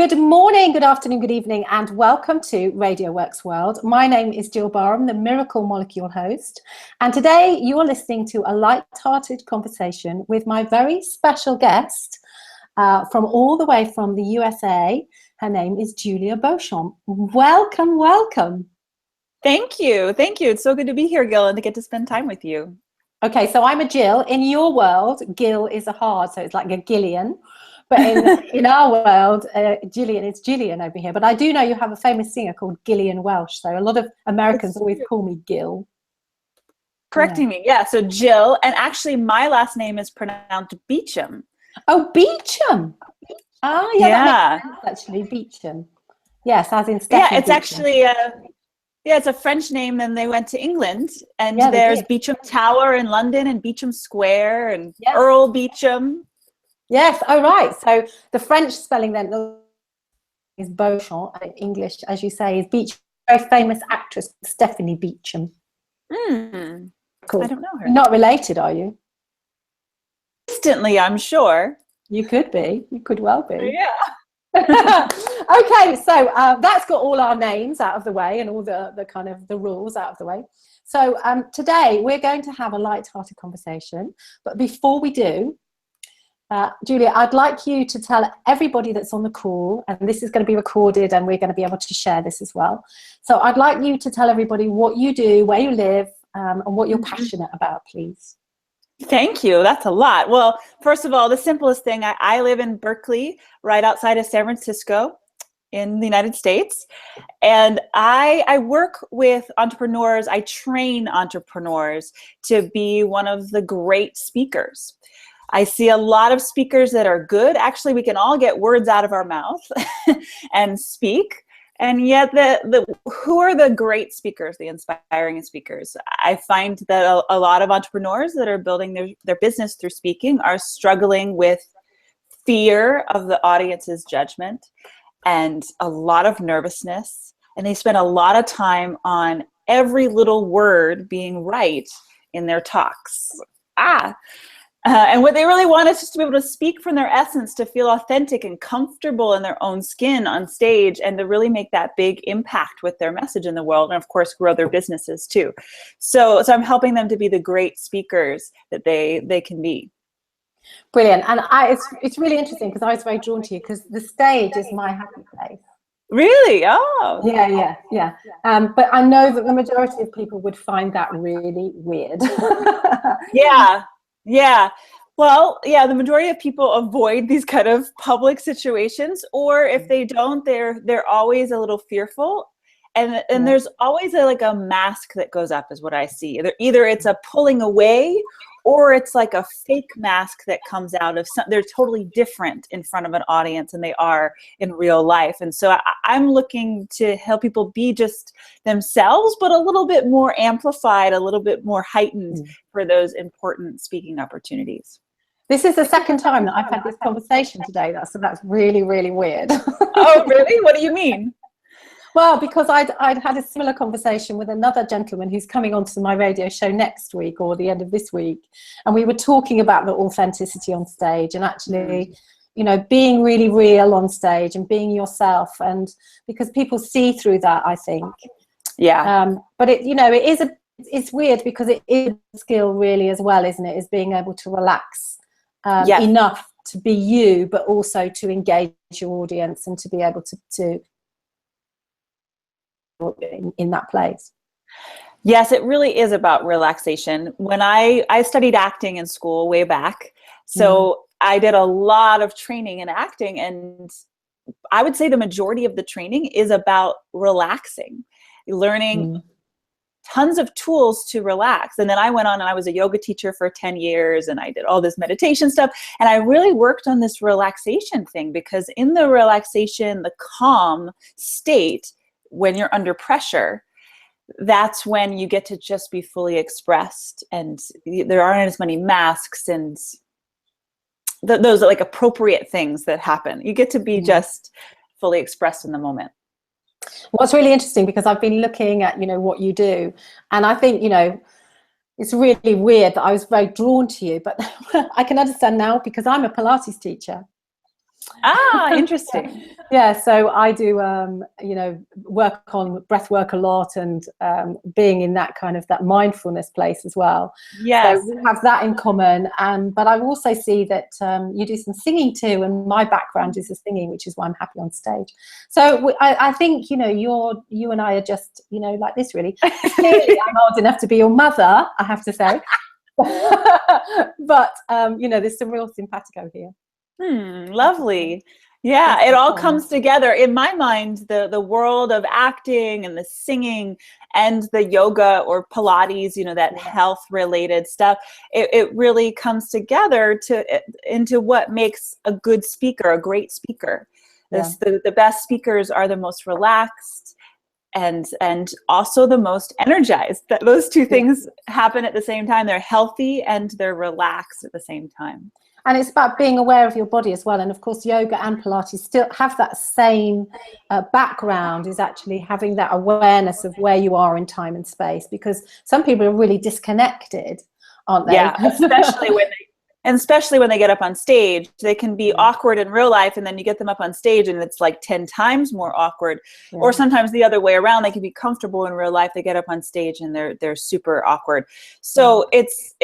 Good morning, good afternoon, good evening, and welcome to Radio Works World. My name is Gill Barham, the Miracle Molecule host, and today you are listening to a light-hearted conversation with my very special guest from all the way from the USA. Her name is Julia Beauchamp. Welcome, welcome. Thank you. Thank you. It's so good to be here, Gill, and to get to spend time with you. Okay, so I'm a Jill. In your world, Gill is a hard, so it's like a Gillian. But in our world, Gillian, it's Gillian over here. But I do know you have a famous singer called Gillian Welch. So a lot of Americans always call me Gill. Correcting me. Yeah, so Jill. And actually, my last name is pronounced Beauchamp. Oh, Beauchamp. Ah, yeah, that makes sense, actually, Beauchamp. Yes, as in Stephanie. Yeah, it's Beauchamp. actually, it's a French name. And they went to England. And there's Beauchamp Tower in London and Beauchamp Square and Earl Beauchamp. Yes, oh right. So the French spelling then is Beauchamp, and in English, as you say, is Beauchamp. Very famous actress, Stephanie Beauchamp. Cool. I don't know her. You're not related, are you? Distantly, I'm sure. You could be. You could well be. Yeah. Okay, so that's got all our names out of the way and all the kind of the rules out of the way. So today we're going to have a light-hearted conversation. But before we do, Julia, I'd like you to tell everybody that's on the call, and this is going to be recorded and we're going to be able to share this as well. So I'd like you to tell everybody what you do, where you live, and what you're passionate about, please. Thank you. That's a lot. Well, first of all, the simplest thing, I live in Berkeley, right outside of San Francisco in the United States. And I work with entrepreneurs. I train entrepreneurs to be one of the great speakers. I see a lot of speakers that are good. Actually, we can all get words out of our mouth and speak. And yet, who are the great speakers, the inspiring speakers? I find that a lot of entrepreneurs that are building their business through speaking are struggling with fear of the audience's judgment and a lot of nervousness. And they spend a lot of time on every little word being right in their talks. And what they really want is just to be able to speak from their essence, to feel authentic and comfortable in their own skin on stage, and to really make that big impact with their message in the world, and of course grow their businesses too. So I'm helping them to be the great speakers that they can be. Brilliant. And it's really interesting because I was very drawn to you because the stage is my happy place. Really? Oh. Yeah. But I know that the majority of people would find that really weird. Yeah. Well, the majority of people avoid these kind of public situations, or if they don't, they're always a little fearful. And there's always a mask that goes up is what I see. Either it's a pulling away, or it's like a fake mask that comes out of they're totally different in front of an audience than they are in real life. And so I'm looking to help people be just themselves, but a little bit more amplified, a little bit more heightened for those important speaking opportunities. This is the second time that I've had this conversation today. That's really, really weird. Oh, really? What do you mean? Well, because I'd had a similar conversation with another gentleman who's coming onto my radio show next week or the end of this week. And we were talking about the authenticity on stage and actually, being really real on stage and being yourself. And because people see through that, I think. Yeah. But it's weird because it is a skill really as well, isn't it? Is being able to relax enough to be you, but also to engage your audience and to be able to in that place. Yes, it really is about relaxation. When I studied acting in school way back, so I did a lot of training in acting, and I would say the majority of the training is about relaxing, learning tons of tools to relax. And then I went on and I was a yoga teacher for 10 years and I did all this meditation stuff. And I really worked on this relaxation thing because in the relaxation, the calm state, when you're under pressure, that's when you get to just be fully expressed, and there aren't as many masks and those are appropriate things that happen. You get to be just fully expressed in the moment. What's really interesting, because I've been looking at what you do, and I think it's really weird that I was very drawn to you, but I can understand now because I'm a Pilates teacher. Ah, interesting. Yeah, so I do, work on breath work a lot, and being in that kind of that mindfulness place as well. Yes. So we have that in common. But I also see that you do some singing too, and my background is the singing, which is why I'm happy on stage. So I think, you and I are just, like this really. Clearly, I'm old enough to be your mother, I have to say. But, there's some real simpatico here. Lovely. Yeah, it all comes together. In my mind, the world of acting and the singing and the yoga or Pilates, that health related stuff, it really comes together into what makes a good speaker, a great speaker. Yeah. The best speakers are the most relaxed and also the most energized. That those two things happen at the same time. They're healthy and they're relaxed at the same time. And it's about being aware of your body as well. And of course, yoga and Pilates still have that same background, is actually having that awareness of where you are in time and space, because some people are really disconnected, aren't they? Yeah, especially when they get up on stage. They can be awkward in real life, and then you get them up on stage and it's like 10 times more awkward. Yeah. Or sometimes the other way around, they can be comfortable in real life, they get up on stage and they're super awkward. So it's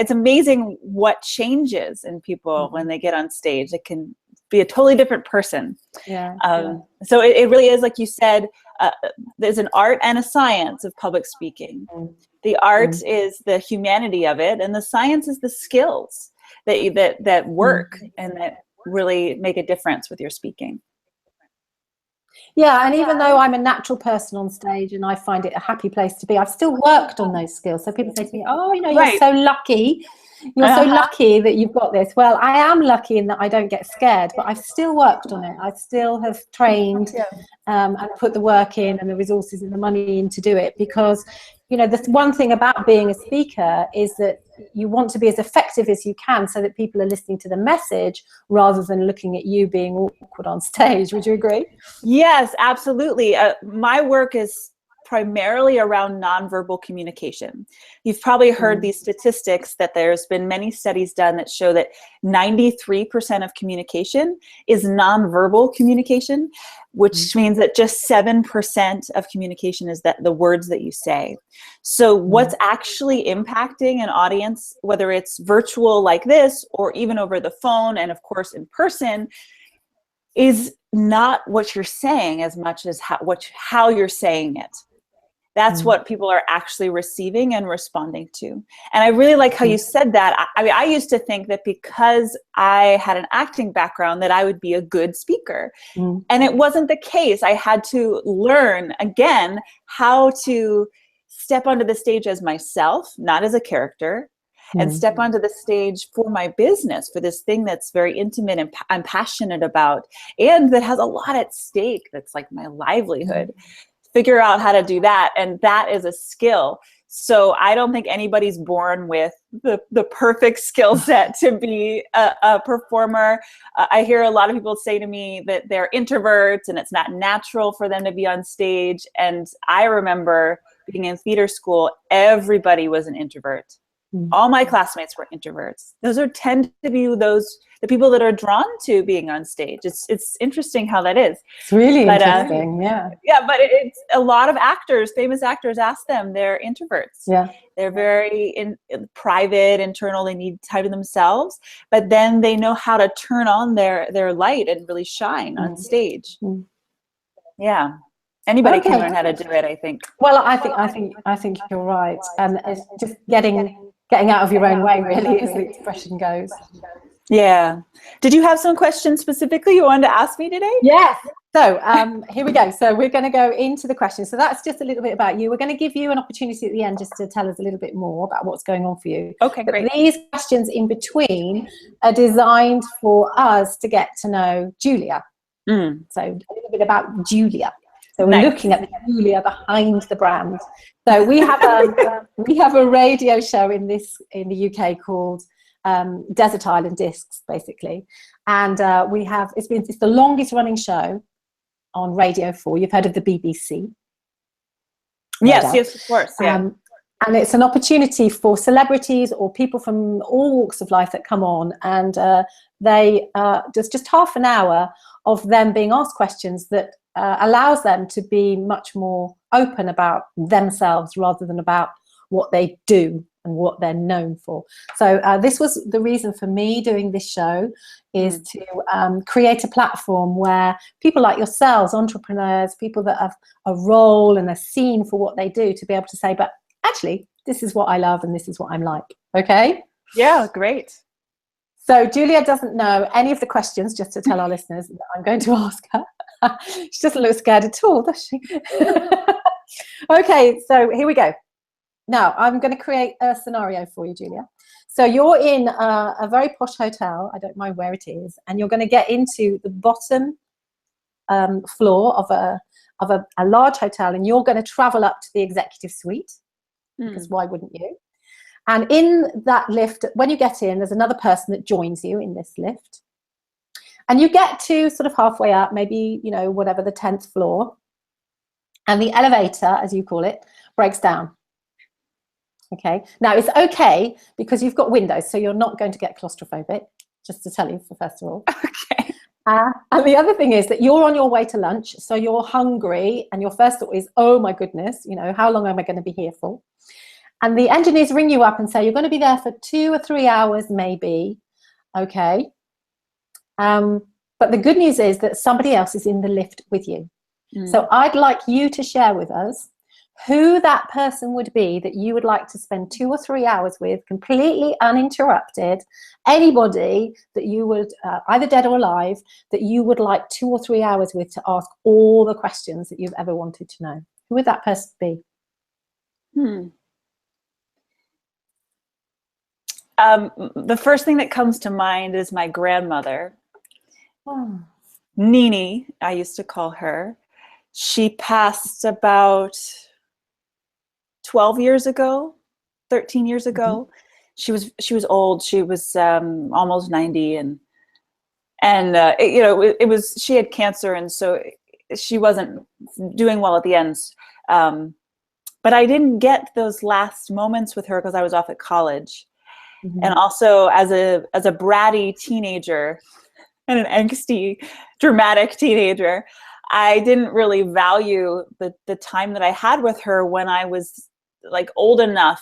amazing what changes in people when they get on stage. It can be a totally different person. So it really is, like you said, there's an art and a science of public speaking. The art is the humanity of it, and the science is the skills that work and that really make a difference with your speaking. Yeah, and even though I'm a natural person on stage and I find it a happy place to be, I've still worked on those skills. So people say to me, oh, you're so lucky. You're so lucky that you've got this. Well, I am lucky in that I don't get scared, but I've still worked on it. I still have trained and put the work in and the resources and the money in to do it, because the one thing about being a speaker is that you want to be as effective as you can, so that people are listening to the message rather than looking at you being awkward on stage. Would you agree? Yes, absolutely. My work is primarily around nonverbal communication. You've probably heard these statistics that there's been many studies done that show that 93% of communication is nonverbal communication, which means that just 7% of communication is the words that you say. So what's actually impacting an audience, whether it's virtual like this or even over the phone and of course in person, is not what you're saying as much as how you're saying it. That's what people are actually receiving and responding to. And I really like how you said that. I mean, I used to think that because I had an acting background that I would be a good speaker. And it wasn't the case. I had to learn, again, how to step onto the stage as myself, not as a character, and step onto the stage for my business, for this thing that's very intimate and I'm passionate about, and that has a lot at stake. That's like my livelihood. Figure out how to do that, and that is a skill. So I don't think anybody's born with the perfect skill set to be a performer. I hear a lot of people say to me that they're introverts and it's not natural for them to be on stage. And I remember being in theater school, everybody was an introvert. All my classmates were introverts. Those tend to be the people that are drawn to being on stage. It's interesting how that is. It's really interesting, Yeah, but it's a lot of actors, famous actors, ask them, they're introverts. Yeah, they're very private, internal. They need time to themselves, but then they know how to turn on their light and really shine on stage. Yeah. Anybody can learn how to do it, I think. Well, I think you're right. And it's just getting out of your own way, really, as the expression goes. Yeah. Did you have some questions specifically you wanted to ask me today? Yes. So here we go. So we're going to go into the questions. So that's just a little bit about you. We're going to give you an opportunity at the end just to tell us a little bit more about what's going on for you. Okay, great. But these questions in between are designed for us to get to know Julia. So a little bit about Julia. So we're looking at the Julia behind the brand. So we have a radio show in the UK called Desert Island Discs, basically, and it's the longest running show on Radio 4. You've heard of the BBC? Yes, of course. Yeah. And it's an opportunity for celebrities or people from all walks of life that come on, and they just half an hour of them being asked questions that allows them to be much more open about themselves rather than about what they do and what they're known for. So this was the reason for me doing this show, is to create a platform where people like yourselves, entrepreneurs, people that have a role and are seen for what they do, to be able to say, but actually, this is what I love and this is what I'm like. Okay? Yeah, great. So Julia doesn't know any of the questions, just to tell our listeners that I'm going to ask her. She doesn't look scared at all, does she? Okay, so here we go. Now, I'm going to create a scenario for you, Julia. So you're in a very posh hotel, I don't mind where it is, and you're going to get into the bottom floor of a large hotel, and you're going to travel up to the executive suite, because why wouldn't you? And in that lift, when you get in, there's another person that joins you in this lift. And you get to sort of halfway up, maybe, you know, whatever, the 10th floor. And the elevator, as you call it, breaks down. Okay. Now, it's okay because you've got windows, so you're not going to get claustrophobic, just to tell you, first of all. Okay. And the other thing is that you're on your way to lunch, so you're hungry, and your first thought is, oh, my goodness, you know, how long am I going to be here for? And the engineers ring you up and say, you're going to be there for 2 or 3 hours, maybe. Okay. But the good news is that somebody else is in the lift with you. So I'd like you to share with us who that person would be that you would like to spend 2 or 3 hours with, completely uninterrupted. Anybody that you would, either dead or alive, that you would like 2 or 3 hours with to ask all the questions that you've ever wanted to know. Who would that person be? The first thing that comes to mind is my grandmother. Nini, I used to call her. She passed about 12 years ago, 13 years ago. She was old. She was almost 90, and you know, it was, she had cancer, and so she wasn't doing well at the end. But I didn't get those last moments with her because I was off at college. And also as a bratty teenager and an angsty, dramatic teenager, I didn't really value the time that I had with her when I was like old enough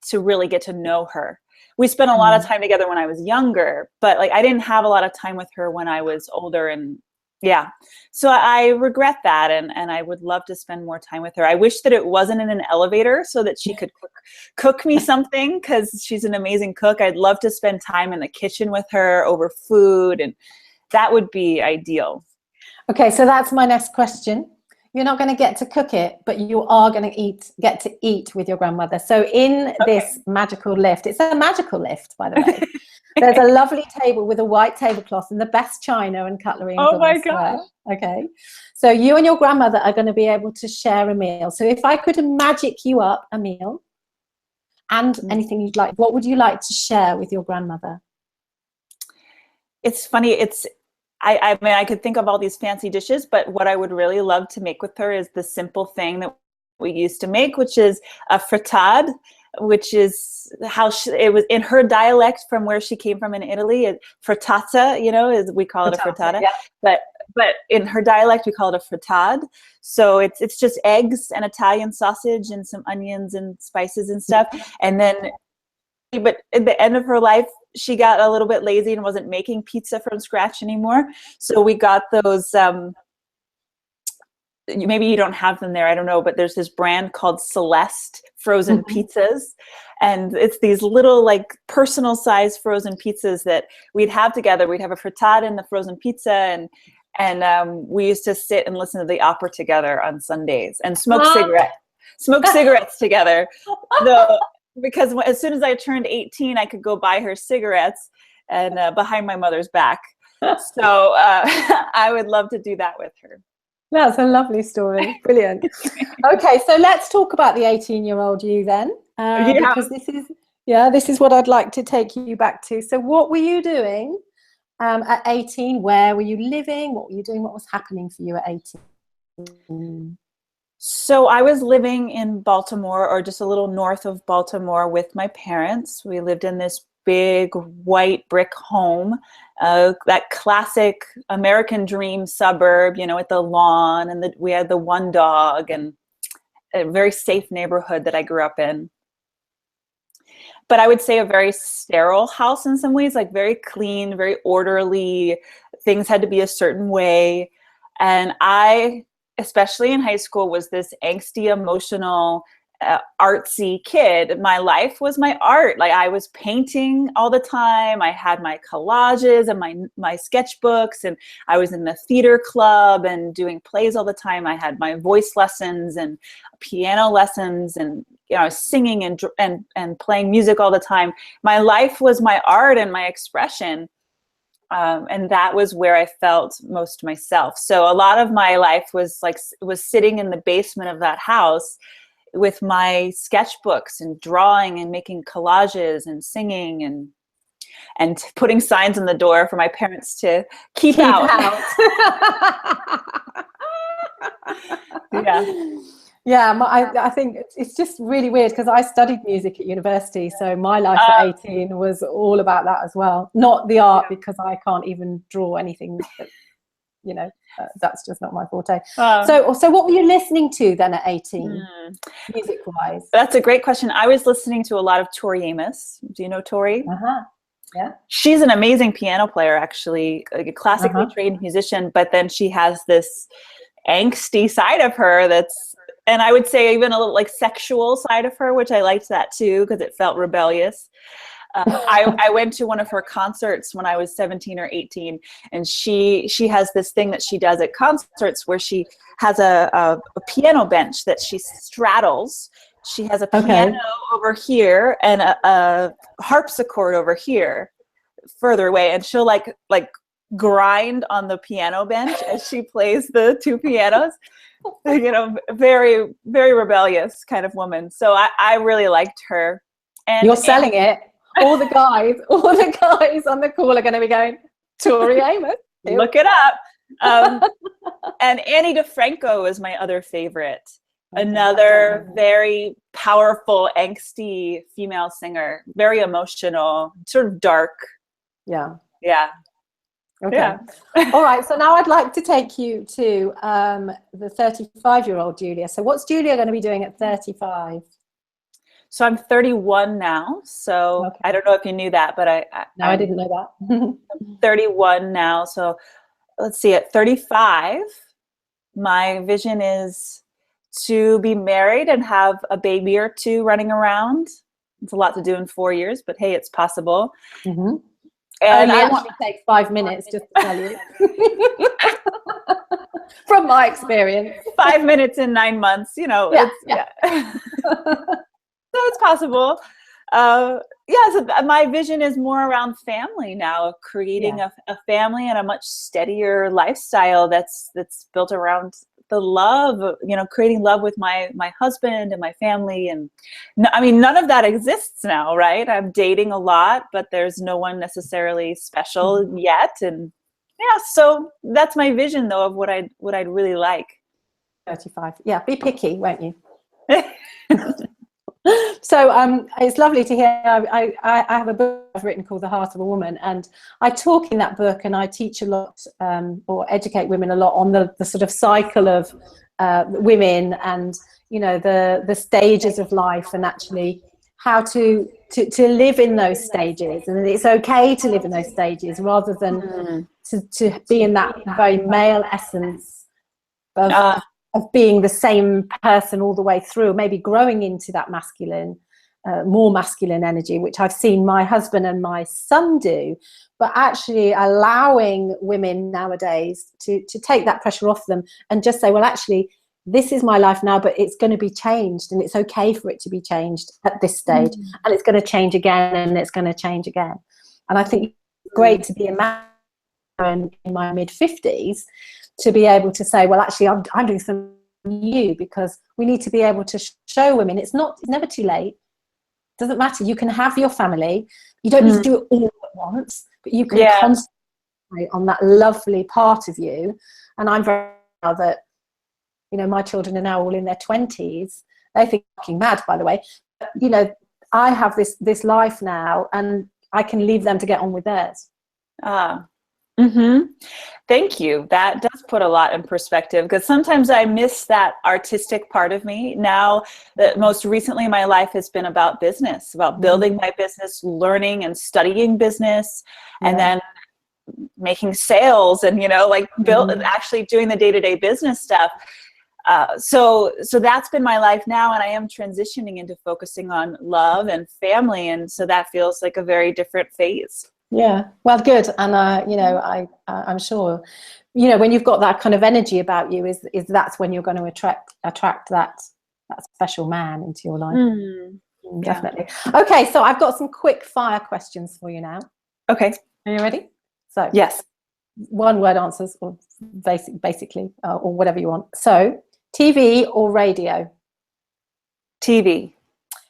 to really get to know her. We spent a lot of time together when I was younger, but like I didn't have a lot of time with her when I was older, and yeah. So I regret that, and I would love to spend more time with her. I wish that it wasn't in an elevator so that she could cook me something, because she's an amazing cook. I'd love to spend time in the kitchen with her over food, and that would be ideal. Okay, so that's my next question. You're not going to get to cook it, but you are going to get to eat with your grandmother. So in this magical lift, it's a magical lift, by the way. There's a lovely table with a white tablecloth and the best china and cutlery. And oh my gosh. Okay. So you and your grandmother are going to be able to share a meal. So if I could magic you up a meal and anything you'd like, what would you like to share with your grandmother? It's funny. I mean, I could think of all these fancy dishes, but what I would really love to make with her is the simple thing that we used to make, which is a frittata, which is how it was in her dialect from where she came from in Italy. Frittata, you know, we call it a frittata, yeah. But in her dialect we call it a frittata. So it's just eggs and Italian sausage and some onions and spices and stuff. And then, but at the end of her life, she got a little bit lazy and wasn't making pizza from scratch anymore. So we got those, maybe you don't have them there, I don't know, but there's this brand called Celeste frozen pizzas. And it's these little like personal size frozen pizzas that we'd have together. We'd have a frittata and the frozen pizza, and we used to sit and listen to the opera together on Sundays and smoke cigarettes together. Because as soon as I turned 18, I could go buy her cigarettes and behind my mother's back. So I would love to do that with her. That's a lovely story. Brilliant. Okay, so let's talk about the 18-year-old you then, because this is what I'd like to take you back to. So what were you doing at 18? Where were you living? What were you doing? What was happening for you at 18? So I was living in Baltimore, or just a little north of Baltimore, with my parents. We lived in this big white brick home, that classic American dream suburb, with the lawn, and we had the one dog, and a very safe neighborhood that I grew up in. But I would say a very sterile house in some ways, like very clean, very orderly. Things had to be a certain way. And I, especially in high school, was this angsty, emotional, artsy kid. My life was my art. Like, I was painting all the time. I had my collages and my sketchbooks, and I was in the theater club and doing plays all the time. I had my voice lessons and piano lessons, and I was singing and playing music all the time. My life was my art and my expression. And that was where I felt most myself. So a lot of my life was sitting in the basement of that house with my sketchbooks and drawing and making collages and singing and putting signs on the door for my parents to keep out. Yeah. Yeah, I think it's just really weird because I studied music at university, so my life at 18 was all about that as well. Not the art, because I can't even draw anything that, that's just not my forte. So what were you listening to then at 18, music-wise? That's a great question. I was listening to a lot of Tori Amos. Do you know Tori? Yeah. She's an amazing piano player, actually, like a classically trained musician, but then she has this angsty side of her and I would say even a little like sexual side of her, which I liked that too, because it felt rebellious. I went to one of her concerts when I was 17 or 18, and she has this thing that she does at concerts where she has a piano bench that she straddles. She has a piano over here and a harpsichord over here, further away, and she'll like grind on the piano bench as she plays the two pianos. Very, very rebellious kind of woman. So I really liked her. And you're selling it. All the guys on the call are going to be going, Tori Amos. Look it up. And Annie DeFranco is my other favorite. Another very powerful, angsty female singer. Very emotional, sort of dark. Yeah. Yeah. Okay. Yeah. All right. So now I'd like to take you to the 35-year-old Julia. So what's Julia going to be doing at 35? So I'm 31 now. So I don't know if you knew that, but I didn't know that. I'm 31 now. So let's see, at 35, my vision is to be married and have a baby or two running around. It's a lot to do in 4 years, but hey, it's possible. Mm-hmm. And it actually takes 5 minutes, just to tell you. From my experience. 5 minutes in 9 months, Yeah. So it's possible. So my vision is more around family now, of creating a family and a much steadier lifestyle that's built around the love, creating love with my husband and my family. And none of that exists now, right? I'm dating a lot, but there's no one necessarily special yet. And so that's my vision though, of what I'd really like. 35. Yeah. Be picky, won't you? So it's lovely to hear. I have a book I've written called The Heart of a Woman, and I talk in that book, and I teach a lot or educate women a lot on the sort of cycle of women, and the stages of life, and actually how to live in those stages, and it's okay to live in those stages rather than to be in that very male essence of being the same person all the way through, maybe growing into that masculine, more masculine energy, which I've seen my husband and my son do, but actually allowing women nowadays to take that pressure off them and just say, well, actually, this is my life now, but it's going to be changed, and it's okay for it to be changed at this stage, and it's going to change again, and it's going to change again. And I think it's great to be a man in my mid-50s to be able to say, well, actually, I'm doing something new, because we need to be able to show women it's never too late. It doesn't matter. You can have your family. You don't need to do it all at once, but you can concentrate on that lovely part of you. And I'm very proud that, you know, my children are now all in their 20s. They think I'm fucking mad, by the way. But, you know, I have this life now, and I can leave them to get on with theirs. Thank you. That does put a lot in perspective, because sometimes I miss that artistic part of me. Now that most recently my life has been about business, about building my business, learning and studying business, and then making sales, and, you know, like actually doing the day-to-day business stuff. So that's been my life now, and I am transitioning into focusing on love and family, and so that feels like a very different phase. Yeah, well, good. And you know, I'm sure, you know, when you've got that kind of energy about you, is that's when you're going to attract that special man into your life. Definitely. Okay, so I've got some quick fire questions for you now. Okay, are you ready? So yes, one word answers, or basically, or whatever you want. So, TV or radio? TV.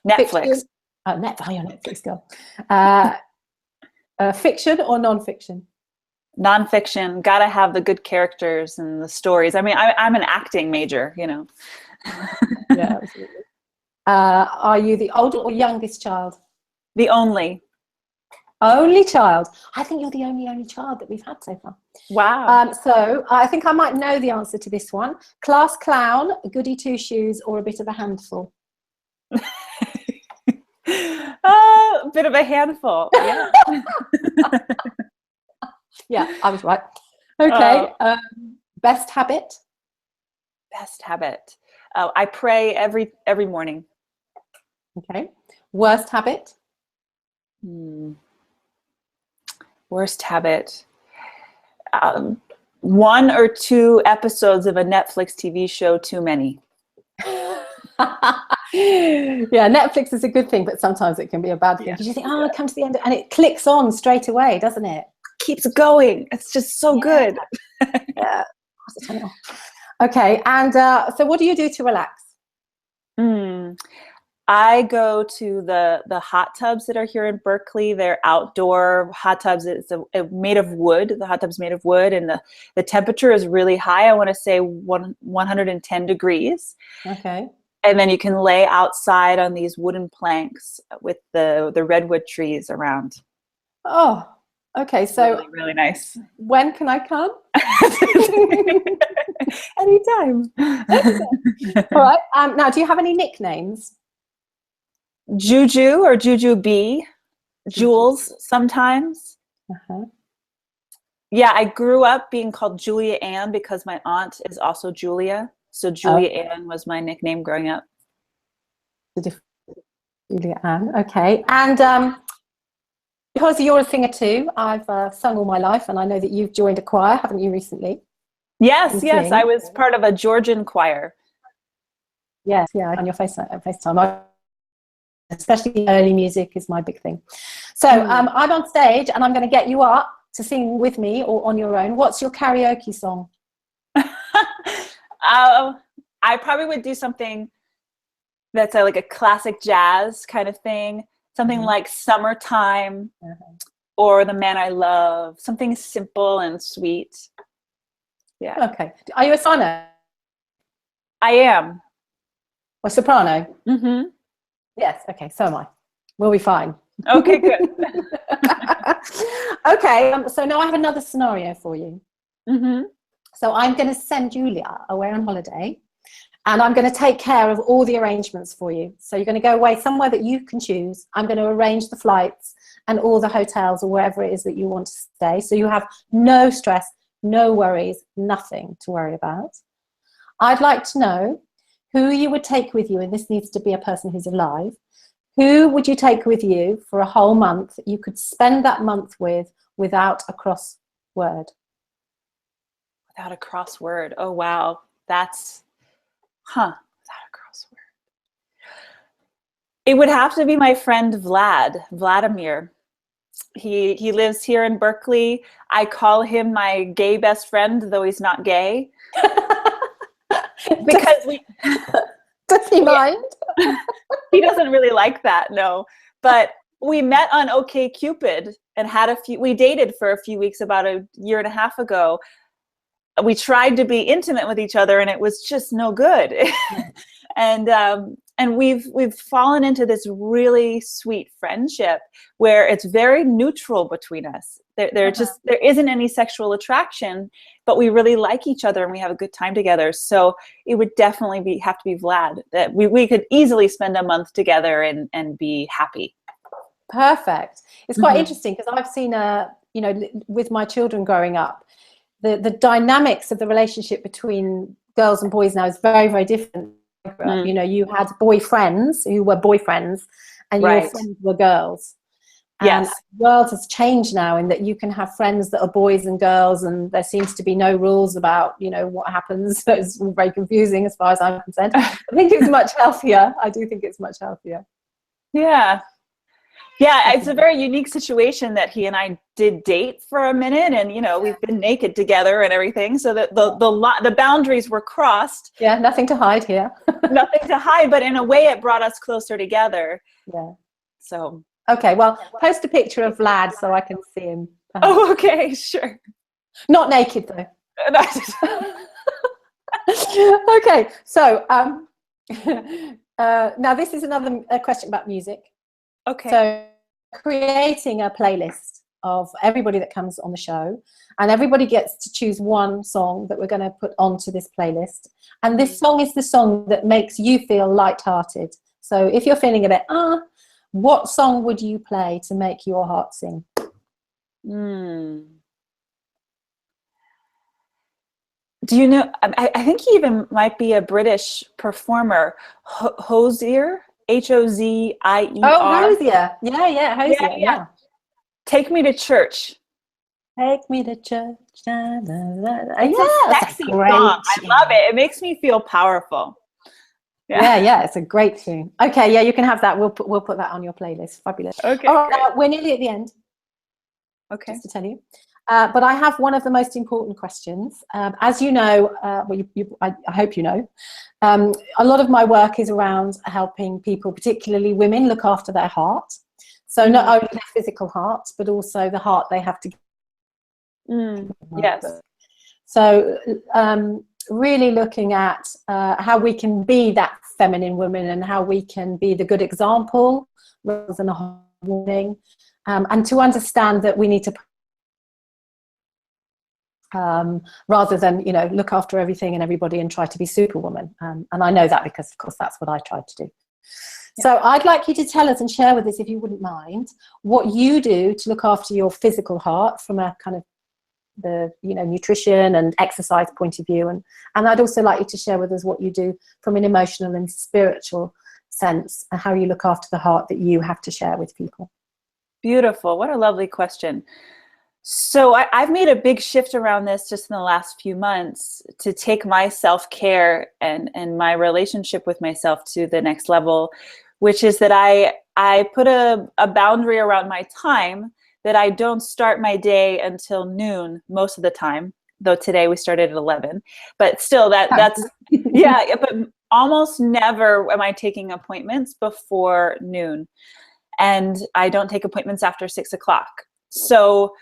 Netflix. You're Netflix girl. Fiction or non-fiction? Non-fiction. Gotta have the good characters and the stories. I mean, I'm an acting major, you know. Yeah, absolutely. Are you the older or youngest child? The only child. I think you're the only child that we've had so far. Wow. So I think I might know the answer to this one. Class clown, goody two shoes, or a bit of a handful? A bit of a handful. Yeah. Yeah, I was right. Okay. Best habit? Best habit. I pray every morning. Okay. Worst habit? Worst habit. 1 or 2 episodes of a Netflix TV show too many. Yeah, Netflix is a good thing, but sometimes it can be a bad thing, because you think, I come to the end, and it clicks on straight away, doesn't it? Keeps going. It's just so good. Yeah. Okay, and so what do you do to relax? I go to the hot tubs that are here in Berkeley. They're outdoor hot tubs. It's made of wood. The hot tub's made of wood, and the temperature is really high. I want to say 110 degrees. Okay. And then you can lay outside on these wooden planks with the redwood trees around. Oh, okay. So really, really nice. When can I come? Anytime. All right. Now, do you have any nicknames? Juju or Juju B. Jules sometimes. Yeah, I grew up being called Julia Ann because my aunt is also Julia. So Julia Ann was my nickname growing up. Julia Ann, okay. And because you're a singer too, I've sung all my life, and I know that you've joined a choir, haven't you, recently? Yes, yes. I was part of a Georgian choir. Yes, yeah, on your FaceTime. Especially early music is my big thing. So I'm on stage, and I'm going to get you up to sing with me or on your own. What's your karaoke song? I probably would do something that's like a classic jazz kind of thing. Something like Summertime or The Man I Love. Something simple and sweet. Yeah. Okay. Are you a soprano? I am. Or soprano? Mm-hmm. Yes. Okay. So am I. We'll be fine. Okay, good. Okay. So now I have another scenario for you. Mm-hmm. So I'm going to send Julia away on holiday, and I'm going to take care of all the arrangements for you. So you're going to go away somewhere that you can choose. I'm going to arrange the flights and all the hotels or wherever it is that you want to stay. So you have no stress, no worries, nothing to worry about. I'd like to know who you would take with you, and this needs to be a person who's alive. Who would you take with you for a whole month you could spend that month with without a cross word? Without a crossword. Oh, wow. That's, without a crossword. It would have to be my friend Vladimir. He lives here in Berkeley. I call him my gay best friend, though he's not gay. Because does he mind? He doesn't really like that, no. But we met on OkCupid and we dated for a few weeks about a year and a half ago. we tried to be intimate with each other, and it was just no good. And we've fallen into this really sweet friendship where it's very neutral between us. There isn't any sexual attraction, but we really like each other and we have a good time together. So it would definitely have to be Vlad, that we could easily spend a month together and be happy. Perfect. It's quite interesting because I've seen with my children growing up, the dynamics of the relationship between girls and boys now is very, very different. You know, you had boyfriends who were boyfriends and your friends were girls. And the world has changed now in that you can have friends that are boys and girls, and there seems to be no rules about, you know, what happens. So it's all very confusing as far as I'm concerned. I think it's much healthier. I do think it's much healthier. Yeah. Yeah, it's a very unique situation that he and I did date for a minute, and you know, we've been naked together and everything, so that the boundaries were crossed. Yeah, nothing to hide here. Nothing to hide, but in a way it brought us closer together. Yeah. So okay, well, post a picture of Vlad so I can see him. Oh, okay, sure. Not naked though. Okay, so now this is another question about music. Okay. So creating a playlist of everybody that comes on the show, and everybody gets to choose one song that we're going to put onto this playlist. And this song is the song that makes you feel lighthearted. So if you're feeling a bit, what song would you play to make your heart sing? Do you know, I think he even might be a British performer, Hozier. Hozier. Oh, Hozier. Yeah, Hozier. Yeah. Take Me to Church. Take me to church. Da, da, da, da. It's a sexy song. I love it. It makes me feel powerful. Yeah, it's a great tune. Okay, yeah, you can have that. We'll put that on your playlist. Fabulous. Okay. All right, we're nearly at the end. Okay. Just to tell you. But I have one of the most important questions. As you know, I hope you know, a lot of my work is around helping people, particularly women, look after their heart. So not only their physical heart, but also the heart they have to give. Yes. So really looking at how we can be that feminine woman and how we can be the good example rather than a warning, and to understand that we need to rather than, you know, look after everything and everybody and try to be superwoman. And I know that because, of course, that's what I tried to do. Yeah. So I'd like you to tell us and share with us, if you wouldn't mind, what you do to look after your physical heart from a kind of the, you know, nutrition and exercise point of view. And I'd also like you to share with us what you do from an emotional and spiritual sense and how you look after the heart that you have to share with people. Beautiful. What a lovely question. So I've made a big shift around this just in the last few months to take my self-care and my relationship with myself to the next level, which is that I put a boundary around my time, that I don't start my day until noon most of the time, though today we started at 11. But still, that's yeah, but almost never am I taking appointments before noon. And I don't take appointments after 6 o'clock. So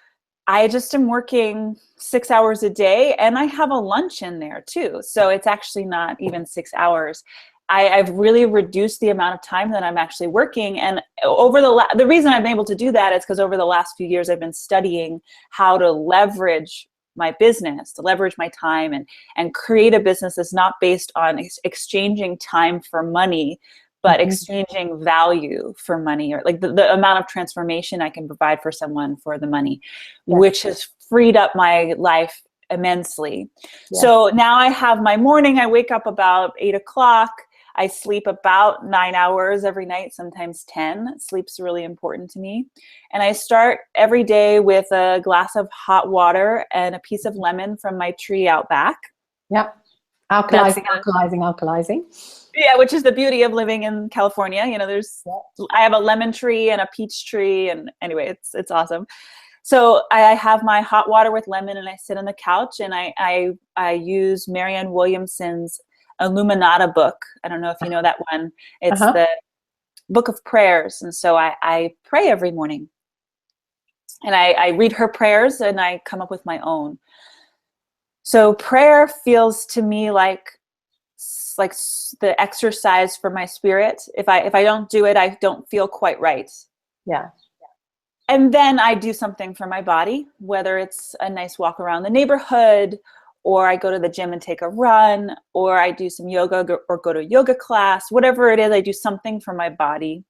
I just am working 6 hours a day, and I have a lunch in there too. So it's actually not even 6 hours. I've really reduced the amount of time that I'm actually working. And over the reason I've been able to do that is because over the last few years, I've been studying how to leverage my business, to leverage my time and create a business that's not based on exchanging time for money, but exchanging value for money, or like the amount of transformation I can provide for someone for the money, which has freed up my life immensely. So now I have my morning. I wake up about 8 o'clock. I sleep about 9 hours every night, sometimes 10. Sleep's really important to me. And I start every day with a glass of hot water and a piece of lemon from my tree out back. Yep. Alkalizing. Yeah, which is the beauty of living in California. You know, I have a lemon tree and a peach tree, and anyway, it's awesome. So I have my hot water with lemon, and I sit on the couch, and I use Marianne Williamson's Illuminata book. I don't know if you know that one. It's the book of prayers, and so I pray every morning, and I read her prayers, and I come up with my own. So prayer feels to me like the exercise for my spirit. If I don't do it, I don't feel quite right. Yeah. And then I do something for my body, whether it's a nice walk around the neighborhood, or I go to the gym and take a run, or I do some yoga or go to a yoga class, whatever it is, I do something for my body.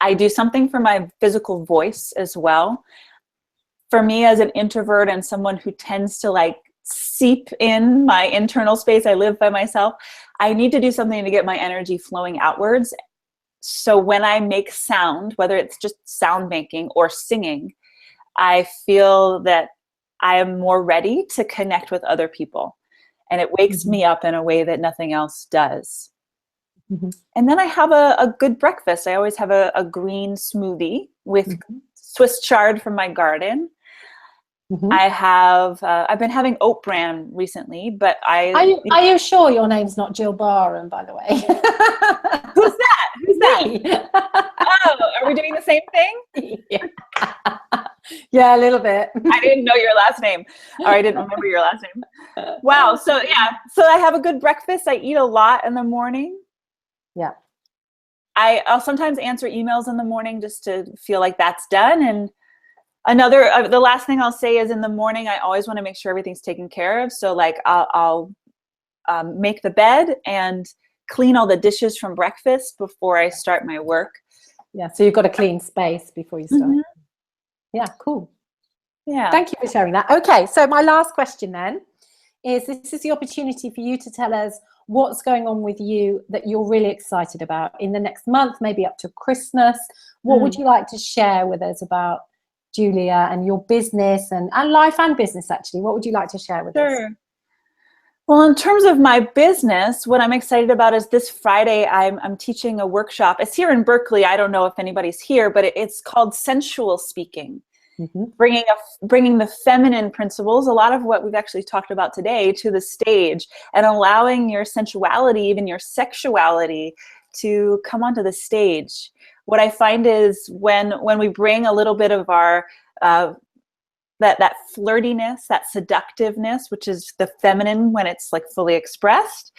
I do something for my physical voice as well. For me, as an introvert and someone who tends to like seep in my internal space, I live by myself, I need to do something to get my energy flowing outwards. So when I make sound, whether it's just sound making or singing, I feel that I am more ready to connect with other people. And it wakes me up in a way that nothing else does. And then I have a good breakfast. I always have a green smoothie with Swiss chard from my garden. I've been having oat bran recently, but Are you sure your name's not Gill Barham, by the way? Who's that? Who's that? Oh, are we doing the same thing? Yeah, a little bit. I didn't know your last name, or I didn't remember your last name. Wow. So yeah, so I have a good breakfast. I eat a lot in the morning. Yeah. I'll sometimes answer emails in the morning just to feel like that's done. And the last thing I'll say is in the morning, I always want to make sure everything's taken care of. So like I'll make the bed and clean all the dishes from breakfast before I start my work. Yeah, so you've got a clean space before you start. Yeah, cool. Yeah. Thank you for sharing that. Okay, so my last question then is, this is the opportunity for you to tell us what's going on with you that you're really excited about in the next month, maybe up to Christmas. What would you like to share with us about Julia and your business and life and business, actually? What would you like to share with us? Well, in terms of my business, what I'm excited about is this Friday, I'm teaching a workshop. It's here in Berkeley. I don't know if anybody's here, but it's called Sensual Speaking. Bringing the feminine principles, a lot of what we've actually talked about today, to the stage, and allowing your sensuality, even your sexuality, to come onto the stage. What I find is when we bring a little bit of our that flirtiness, that seductiveness, which is the feminine when it's like fully expressed,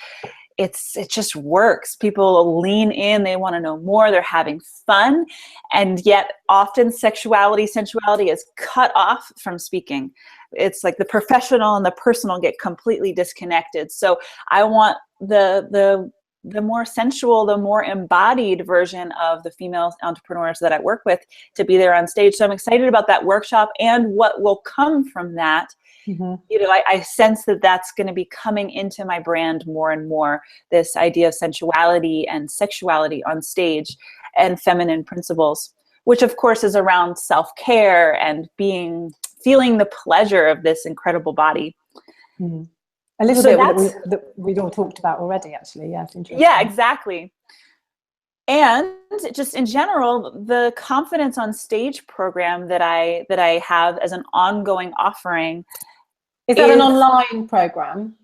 it just works. People lean in, they want to know more, they're having fun, and yet often sensuality is cut off from speaking. It's like the professional and the personal get completely disconnected. So I want the more sensual, the more embodied version of the female entrepreneurs that I work with to be there on stage. So I'm excited about that workshop and what will come from that. You know, I sense that that's going to be coming into my brand more and more, this idea of sensuality and sexuality on stage and feminine principles, which of course is around self-care and feeling the pleasure of this incredible body. A little bit that we'd all talked about already, actually. Yeah, it's interesting. Yeah, exactly. And just in general, the Confidence on Stage program that I have as an ongoing offering. Is that an online program?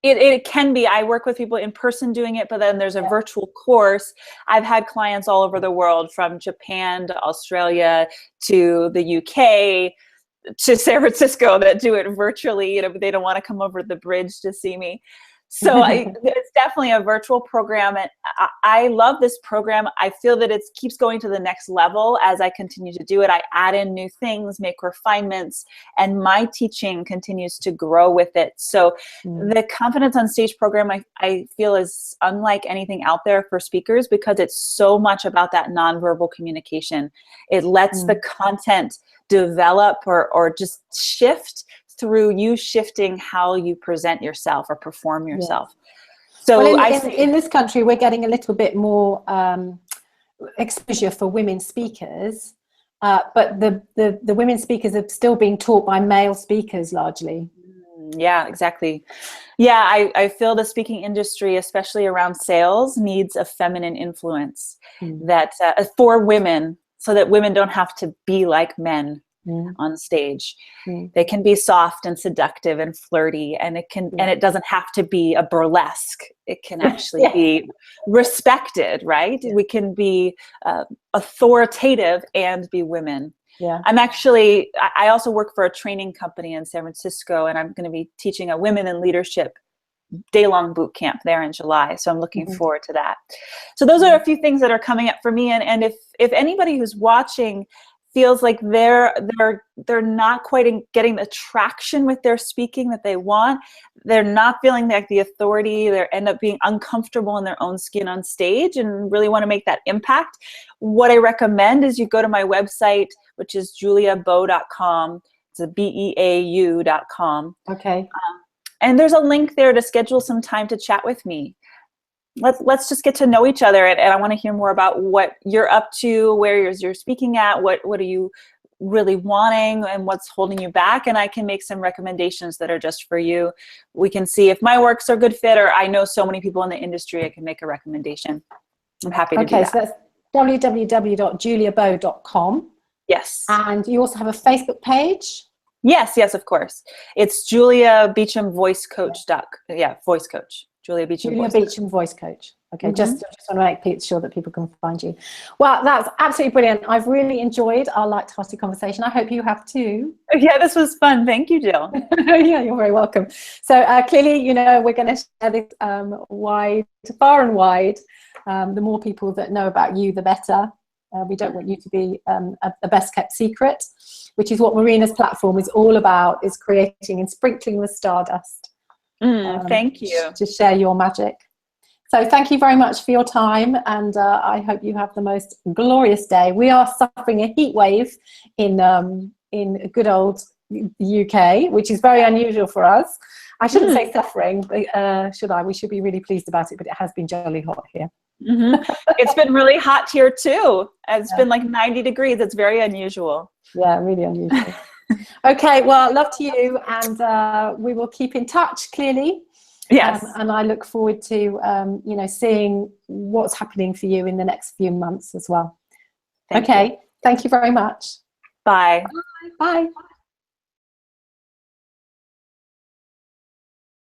It can be. I work with people in person doing it, but then there's a virtual course. I've had clients all over the world, from Japan to Australia to the UK to San Francisco, that do it virtually. You know, they don't want to come over the bridge to see me. So it's definitely a virtual program. And I love this program. I feel that it keeps going to the next level as I continue to do it. I add in new things, make refinements, and my teaching continues to grow with it. So the Confidence on Stage program, I feel, is unlike anything out there for speakers, because it's so much about that nonverbal communication. It lets the content develop or just shift through you shifting how you present yourself or perform yourself. So in this country, we're getting a little bit more exposure for women speakers, but the women speakers are still being taught by male speakers largely. Yeah, exactly. Yeah, I feel the speaking industry, especially around sales, needs a feminine influence that for women, so that women don't have to be like men on stage. They can be soft and seductive and flirty, and it doesn't have to be a burlesque. It can actually be respected, right? We can be authoritative and be women. Yeah. I also work for a training company in San Francisco, and I'm going to be teaching a women in leadership day-long boot camp there in July. So I'm looking forward to that. So those are a few things that are coming up for me. And if anybody who's watching feels like they're not quite getting the traction with their speaking that they want, they're not feeling like the authority, they end up being uncomfortable in their own skin on stage and really want to make that impact, what I recommend is you go to my website, which is juliabeau.com. It's a BEAU.com. Okay. And there's a link there to schedule some time to chat with me. Let's just get to know each other, and I want to hear more about what you're up to, where you're speaking at, what are you really wanting, and what's holding you back, and I can make some recommendations that are just for you. We can see if my works are a good fit, or I know so many people in the industry, I can make a recommendation. I'm happy to do that. Okay, so that's www.juliabeau.com. Yes. And you also have a Facebook page? Yes, of course. It's Julia Beauchamp Voice Coach. Voice Coach. Julia Beauchamp Voice Coach. Okay, just want to make sure that people can find you. Well, that's absolutely brilliant. I've really enjoyed our light-hearted conversation. I hope you have too. Yeah, this was fun. Thank you, Jill. Yeah, you're very welcome. So clearly, we're going to share this far and wide. The more people that know about you, the better. We don't want you to be a best-kept secret, which is what Marina's platform is all about, is creating and sprinkling the stardust. Thank you. To share your magic. So thank you very much for your time, and I hope you have the most glorious day. We are suffering a heat wave in good old UK, which is very unusual for us. I shouldn't say suffering, but should I? We should be really pleased about it, but it has been jolly hot here. It's been really hot here too. It's been like 90 degrees. It's very unusual. Yeah, really unusual. Okay, well, love to you, and we will keep in touch, clearly. Yes. And I look forward to seeing what's happening for you in the next few months as well. Thank you very much. Bye. Bye.